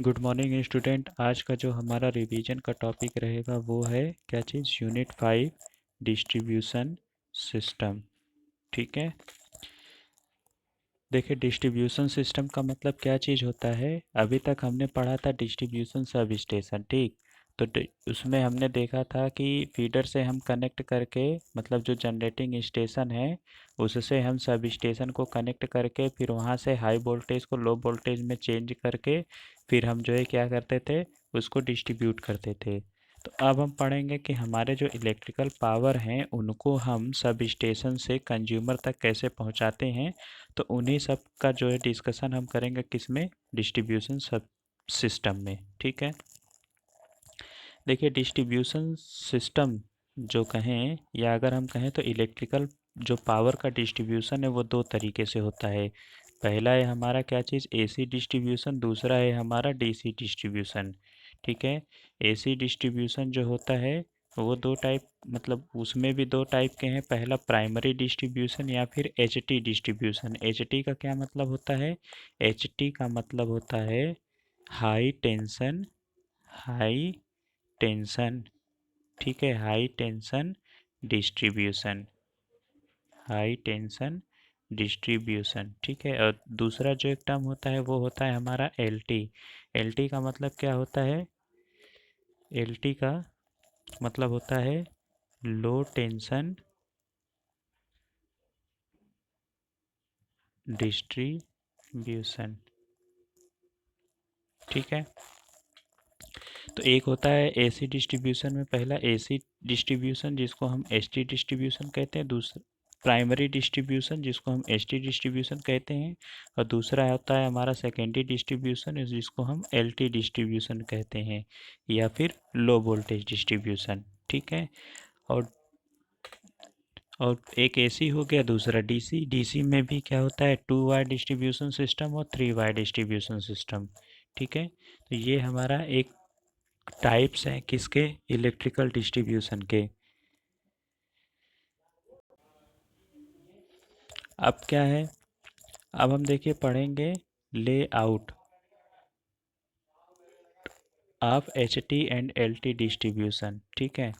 Good morning student. आज का जो हमारा रिवीजन का टॉपिक रहेगा वो है क्या चीज़, यूनिट 5 डिस्ट्रीब्यूशन सिस्टम। ठीक है, देखिए डिस्ट्रीब्यूशन सिस्टम का मतलब क्या चीज़ होता है। अभी तक हमने पढ़ा था डिस्ट्रीब्यूशन सब स्टेशन। ठीक, तो उसमें हमने देखा था कि फीडर से हम कनेक्ट करके, मतलब जो जनरेटिंग स्टेशन है उससे हम सब स्टेशन को कनेक्ट करके फिर वहाँ से हाई वोल्टेज को लो वोल्टेज में चेंज करके फिर हम जो है क्या करते थे, उसको डिस्ट्रीब्यूट करते थे। तो अब हम पढ़ेंगे कि हमारे जो इलेक्ट्रिकल पावर हैं उनको हम सब स्टेशन से कंज्यूमर तक कैसे पहुंचाते हैं। तो उन्हीं सब का जो है डिस्कशन हम करेंगे किस में, डिस्ट्रीब्यूशन सब सिस्टम में। ठीक है, देखिए डिस्ट्रीब्यूशन सिस्टम जो कहें या अगर हम कहें तो इलेक्ट्रिकल जो पावर का डिस्ट्रीब्यूशन है वो दो तरीके से होता है। पहला है हमारा क्या चीज़, एसी डिस्ट्रीब्यूशन, दूसरा है हमारा डीसी डिस्ट्रीब्यूशन। ठीक है, एसी डिस्ट्रीब्यूशन जो होता है वो दो टाइप, मतलब उसमें भी दो टाइप के हैं। पहला प्राइमरी डिस्ट्रीब्यूशन या फिर एचटी डिस्ट्रीब्यूशन। एचटी का क्या मतलब होता है, एचटी का मतलब होता है हाई टेंशन, हाई टेंशन। ठीक है, high tension distribution, high tension distribution. ठीक है, और दूसरा जो एक टर्म होता है वो होता है हमारा एलटी। एलटी का मतलब क्या होता है, एलटी का मतलब होता है लो टेंशन डिस्ट्रीब्यूशन। ठीक है, तो एक होता है एसी डिस्ट्रीब्यूशन में, पहला एसी डिस्ट्रीब्यूशन जिसको हम एसटी डिस्ट्रीब्यूशन कहते हैं, दूसरा प्राइमरी डिस्ट्रीब्यूशन जिसको हम एसटी डिस्ट्रीब्यूशन कहते हैं, और दूसरा होता है हमारा सेकेंडरी डिस्ट्रीब्यूशन जिसको हम एलटी डिस्ट्रीब्यूशन कहते हैं, या फिर लो वोल्टेज डिस्ट्रीब्यूशन। ठीक है, और और एक एसी हो गया, दूसरा डीसी। डीसी में भी क्या होता है, 2 वायर डिस्ट्रीब्यूशन सिस्टम और 3 वायर डिस्ट्रीब्यूशन सिस्टम। ठीक है, तो ये हमारा एक टाइप्स हैं किसके, इलेक्ट्रिकल डिस्ट्रीब्यूशन के। अब क्या है, अब हम देखिए पढ़ेंगे layout of H T and L T distribution. ठीक है,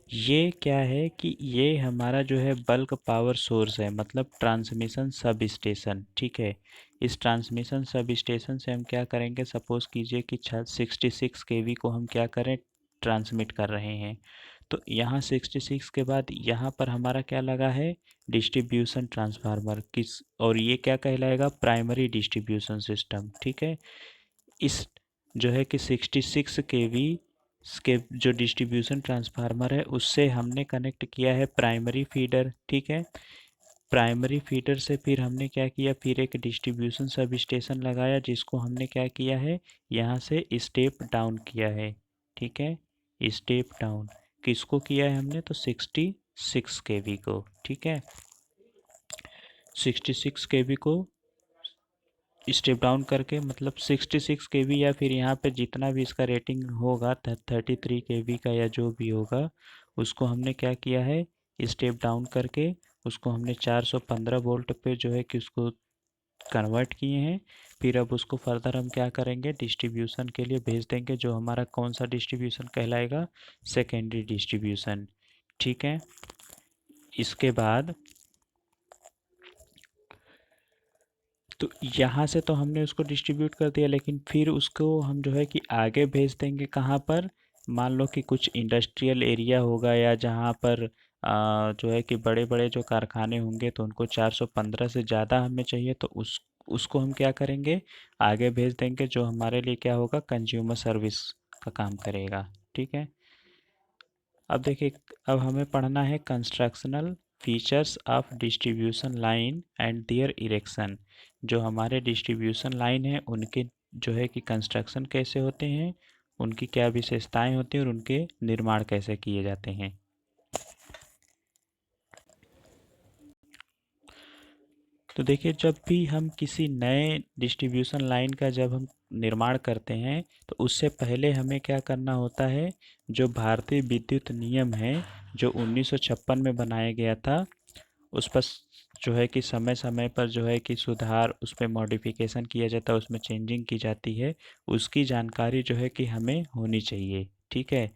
ये क्या है कि ये हमारा जो है बल्क पावर सोर्स है, मतलब ट्रांसमिशन सब स्टेशन। ठीक है, इस ट्रांसमिशन सब स्टेशन से हम क्या करेंगे, सपोज कीजिए कि 66 केवी को हम क्या करें, ट्रांसमिट कर रहे हैं। तो यहाँ 66 के बाद यहाँ पर हमारा क्या लगा है, डिस्ट्रीब्यूशन ट्रांसफार्मर किस, और ये क्या कहलाएगा, प्राइमरी डिस्ट्रीब्यूशन सिस्टम। ठीक है, इस जो है कि 66 केवी के जो डिस्ट्रीब्यूशन ट्रांसफार्मर है उससे हमने कनेक्ट किया है प्राइमरी फीडर। ठीक है, प्राइमरी फीडर से फिर हमने क्या किया, फिर एक डिस्ट्रीब्यूशन सब स्टेशन लगाया जिसको हमने क्या किया है, यहाँ से स्टेप डाउन किया है। ठीक है, स्टेप डाउन किसको किया है हमने, तो 66 केवी को। ठीक है, 66 केवी को स्टेप डाउन करके, मतलब 66 केवी या फिर यहाँ पे जितना भी इसका रेटिंग होगा 33 केवी का या जो भी होगा, उसको हमने क्या किया है, स्टेप डाउन करके उसको हमने 415 वोल्ट पे जो है कि उसको कन्वर्ट किए हैं। फिर अब उसको फर्दर हम क्या करेंगे, डिस्ट्रीब्यूशन के लिए भेज देंगे, जो हमारा कौन सा डिस्ट्रीब्यूशन कहलाएगा, सेकेंडरी डिस्ट्रीब्यूशन। ठीक है, इसके बाद तो यहाँ से तो हमने उसको डिस्ट्रीब्यूट कर दिया, लेकिन फिर उसको हम जो है कि आगे भेज देंगे कहाँ पर, मान लो कि कुछ इंडस्ट्रियल एरिया होगा या जहाँ पर जो है कि बड़े बड़े जो कारखाने होंगे तो उनको 415 से ज़्यादा हमें चाहिए, तो उसको हम क्या करेंगे, आगे भेज देंगे, जो हमारे लिए क्या होगा, कंज्यूमर सर्विस का काम करेगा। ठीक है, अब देखिए, अब हमें पढ़ना है constructional features of distribution line and their erection. जो हमारे डिस्ट्रीब्यूशन लाइन है उनके जो है कि कंस्ट्रक्शन कैसे होते हैं, उनकी क्या विशेषताएं होती हैं और उनके निर्माण कैसे किए जाते हैं। तो देखिए, जब भी हम किसी नए डिस्ट्रीब्यूशन लाइन का जब हम निर्माण करते हैं तो उससे पहले हमें क्या करना होता है, जो भारतीय विद्युत नियम है जो 1956 में बनाया गया था, उस पर जो है कि समय समय पर जो है कि सुधार उस पर मॉडिफिकेशन किया जाता है, उसमें चेंजिंग की जाती है, उसकी जानकारी जो है कि हमें होनी चाहिए। ठीक है।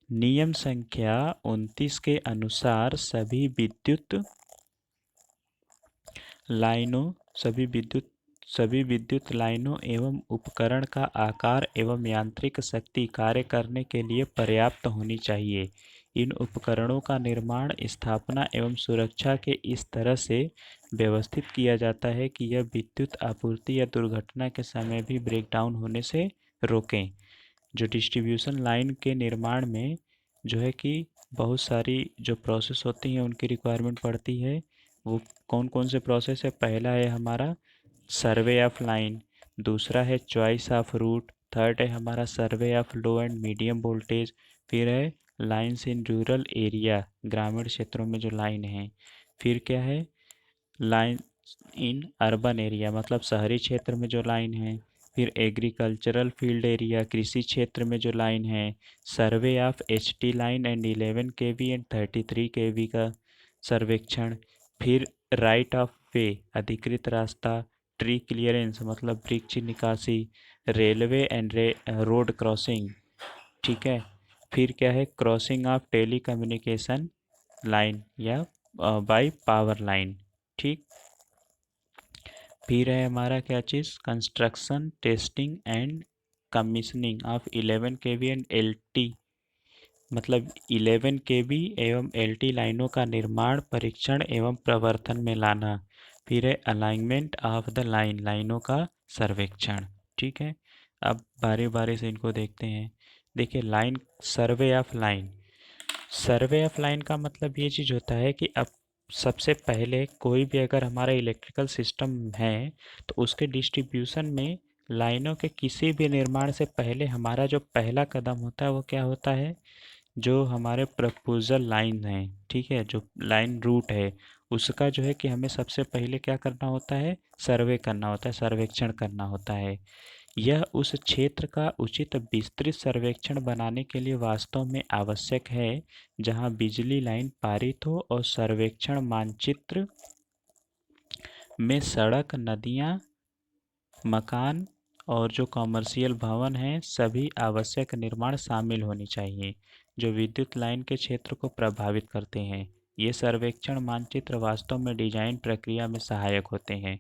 नियम संख्या 29 के अनुसार लाइनों सभी विद्युत लाइनों एवं उपकरण का आकार एवं यांत्रिक शक्ति कार्य करने के लिए पर्याप्त होनी चाहिए। इन उपकरणों का निर्माण, स्थापना एवं सुरक्षा के इस तरह से व्यवस्थित किया जाता है कि यह विद्युत आपूर्ति या दुर्घटना के समय भी ब्रेकडाउन होने से रोकें। जो डिस्ट्रीब्यूशन लाइन के निर्माण में जो है कि बहुत सारी जो प्रोसेस होती हैं उनकी रिक्वायरमेंट पड़ती है। वो कौन कौन से प्रोसेस है? पहला है हमारा सर्वे ऑफ लाइन, दूसरा है चॉइस ऑफ रूट, थर्ड है हमारा survey of low and medium voltage, फिर है लाइन्स इन रूरल एरिया, ग्रामीण क्षेत्रों में जो लाइन है, फिर क्या है लाइन इन अर्बन एरिया मतलब शहरी क्षेत्र में जो लाइन है, फिर एग्रीकल्चरल फील्ड एरिया कृषि क्षेत्र में जो लाइन है, survey of HT line and 11 KV and 33 KV का सर्वेक्षण, फिर राइट ऑफ वे अधिकृत रास्ता, ट्री क्लियरेंस मतलब वृक्ष निकासी, रेलवे एंड रोड क्रॉसिंग। ठीक है। फिर क्या है crossing of telecommunication line या बाई पावर लाइन। ठीक। फिर है हमारा क्या चीज़ construction testing and commissioning of 11 KV and LT मतलब 11 केवी एवं एलटी लाइनों का निर्माण, परीक्षण एवं प्रवर्तन में लाना। फिर है अलाइनमेंट ऑफ द लाइनों का सर्वेक्षण। ठीक है। अब बारी बारी से इनको देखते हैं। देखिए लाइन, सर्वे ऑफ लाइन का मतलब ये चीज़ होता है कि अब सबसे पहले कोई भी अगर हमारा इलेक्ट्रिकल सिस्टम है तो उसके डिस्ट्रीब्यूशन में लाइनों के किसी भी निर्माण से पहले हमारा जो पहला कदम होता है वो क्या होता है? जो हमारे प्रपोजल लाइन है, ठीक है, जो लाइन रूट है, उसका जो है कि हमें सबसे पहले क्या करना होता है? सर्वे करना होता है, सर्वेक्षण करना होता है। यह उस क्षेत्र का उचित विस्तृत सर्वेक्षण बनाने के लिए वास्तव में आवश्यक है जहां बिजली लाइन पारित हो और सर्वेक्षण मानचित्र में सड़क, नदियां, मकान और जो कॉमर्शियल भवन हैं सभी आवश्यक निर्माण शामिल होनी चाहिए जो विद्युत लाइन के क्षेत्र को प्रभावित करते हैं। ये सर्वेक्षण मानचित्र वास्तव में डिजाइन प्रक्रिया में सहायक होते हैं।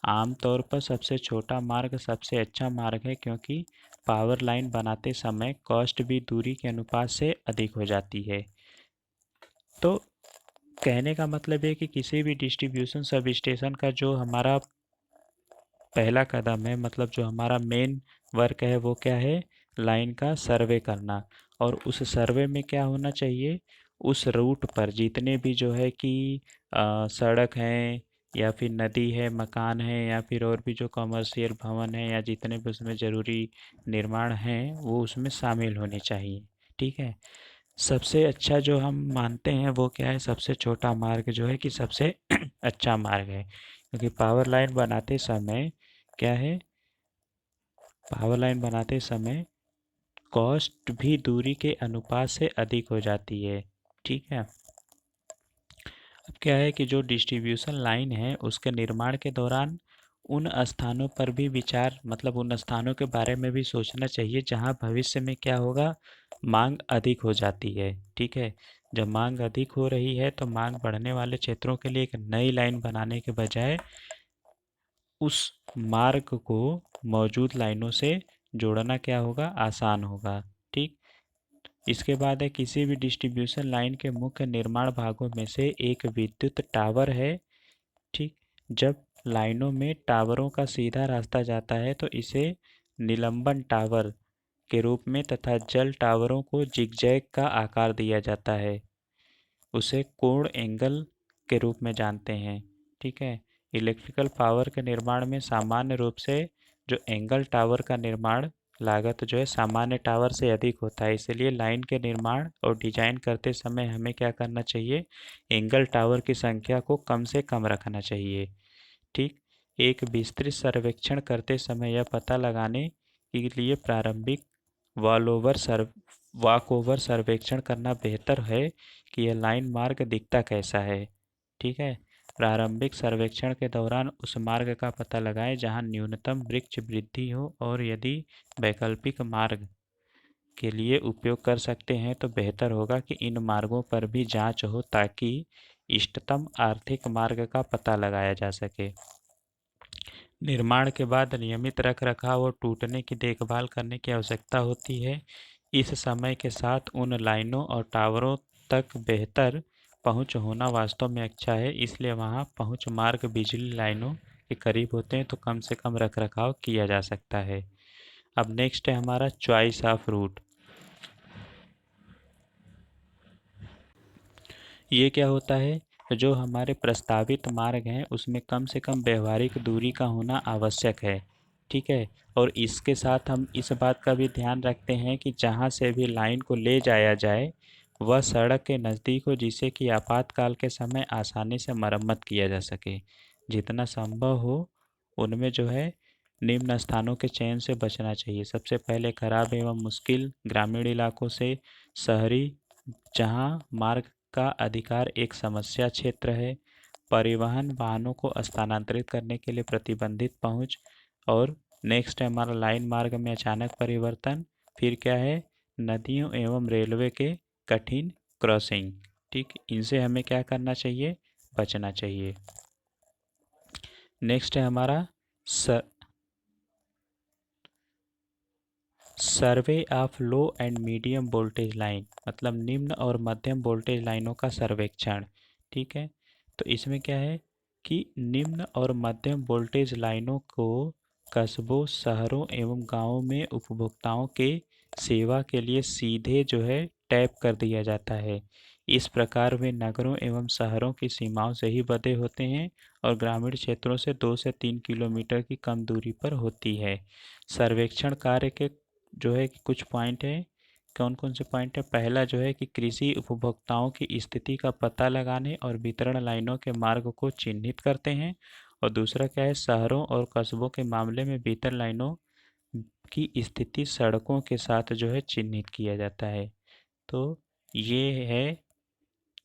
आमतौर पर सबसे छोटा मार्ग सबसे अच्छा मार्ग है क्योंकि पावर लाइन बनाते समय कॉस्ट भी दूरी के अनुपात से अधिक हो जाती है। तो कहने का मतलब है कि किसी भी डिस्ट्रीब्यूशन सब स्टेशन का जो हमारा पहला कदम है मतलब जो हमारा मेन वर्क है वो क्या है? लाइन का सर्वे करना। और उस सर्वे में क्या होना चाहिए? उस रूट पर जितने भी जो है कि सड़क हैं या फिर नदी है, मकान है या फिर और भी जो कमर्शियल भवन है या जितने भी उसमें ज़रूरी निर्माण हैं वो उसमें शामिल होने चाहिए। ठीक है। सबसे अच्छा जो हम मानते हैं वो क्या है? सबसे छोटा मार्ग जो है कि सबसे अच्छा मार्ग है क्योंकि पावर लाइन बनाते समय कॉस्ट भी दूरी के अनुपात से अधिक हो जाती है। ठीक है। अब क्या है कि जो डिस्ट्रीब्यूशन लाइन है उसके निर्माण के दौरान उन स्थानों पर भी विचार मतलब उन स्थानों के बारे में भी सोचना चाहिए जहां भविष्य में क्या होगा? मांग अधिक हो जाती है। ठीक है। जब मांग अधिक हो रही है तो मांग बढ़ने वाले क्षेत्रों के लिए एक नई लाइन बनाने के बजाय उस मार्ग को मौजूद लाइनों से जोड़ना क्या होगा? आसान होगा। ठीक। इसके बाद है किसी भी डिस्ट्रीब्यूशन लाइन के मुख्य निर्माण भागों में से एक विद्युत टावर है। ठीक। जब लाइनों में टावरों का सीधा रास्ता जाता है तो इसे निलंबन टावर के रूप में तथा जल टावरों को जिगजैग का आकार दिया जाता है, उसे कोण एंगल के रूप में जानते हैं। ठीक है। इलेक्ट्रिकल पावर के निर्माण में सामान्य रूप से जो एंगल टावर का निर्माण लागत जो है सामान्य टावर से अधिक होता है, इसलिए लाइन के निर्माण और डिजाइन करते समय हमें क्या करना चाहिए? एंगल टावर की संख्या को कम से कम रखना चाहिए। ठीक। एक विस्तृत सर्वेक्षण करते समय यह पता लगाने के लिए प्रारंभिक वॉल ओवर सर्व वॉक ओवर सर्वेक्षण करना बेहतर है कि यह लाइन मार्ग दिखता कैसा है। ठीक है। प्रारंभिक सर्वेक्षण के दौरान उस मार्ग का पता लगाएं जहां न्यूनतम वृक्ष वृद्धि हो, और यदि वैकल्पिक मार्ग के लिए उपयोग कर सकते हैं तो बेहतर होगा कि इन मार्गों पर भी जांच हो ताकि इष्टतम आर्थिक मार्ग का पता लगाया जा सके। निर्माण के बाद नियमित रखरखाव और टूटने की देखभाल करने की आवश्यकता होती है। इस समय के साथ उन लाइनों और टावरों तक बेहतर पहुंच होना वास्तव में अच्छा है, इसलिए वहां पहुंच मार्ग बिजली लाइनों के करीब होते हैं तो कम से कम रखरखाव किया जा सकता है। अब नेक्स्ट है हमारा चॉइस ऑफ रूट। ये क्या होता है? जो हमारे प्रस्तावित मार्ग हैं उसमें कम से कम व्यवहारिक दूरी का होना आवश्यक है, ठीक है। और इसके साथ हम इस बात का भी ध्यान रखते हैं कि जहाँ से भी लाइन को ले जाया जाए वह सड़क के नज़दीक हो, जिससे कि आपातकाल के समय आसानी से मरम्मत किया जा सके। जितना संभव हो उनमें जो है निम्न स्थानों के चयन से बचना चाहिए। सबसे पहले खराब एवं मुश्किल ग्रामीण इलाकों से शहरी जहां मार्ग का अधिकार एक समस्या क्षेत्र है, परिवहन वाहनों को स्थानांतरित करने के लिए प्रतिबंधित पहुंच, और नेक्स्ट है हमारा लाइन मार्ग में अचानक परिवर्तन। फिर क्या है? नदियों एवं रेलवे के कठिन क्रॉसिंग। ठीक, इनसे हमें क्या करना चाहिए? बचना चाहिए। नेक्स्ट है हमारा survey of low and medium voltage line, मतलब निम्न और मध्यम वोल्टेज लाइनों का सर्वेक्षण। ठीक है, तो इसमें क्या है कि निम्न और मध्यम वोल्टेज लाइनों को कस्बों, शहरों एवं गांवों में उपभोक्ताओं के सेवा के लिए सीधे जो है टैप कर दिया जाता है। इस प्रकार वे नगरों एवं शहरों की सीमाओं से ही बंधे होते हैं और ग्रामीण क्षेत्रों से 2 से 3 किलोमीटर की कम दूरी पर होती है। सर्वेक्षण कार्य के जो है कि कुछ पॉइंट है। कौन कौन से पॉइंट है? पहला जो है कि कृषि उपभोक्ताओं की स्थिति का पता लगाने और वितरण लाइनों के मार्ग को चिन्हित करते हैं। और दूसरा क्या है? शहरों और कस्बों के मामले में वितरण लाइनों की स्थिति सड़कों के साथ जो है चिन्हित किया जाता है। तो ये है,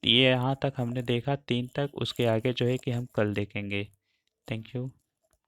ये यहाँ तक हमने देखा 3 तक, उसके आगे जो है कि हम कल देखेंगे। Thank you.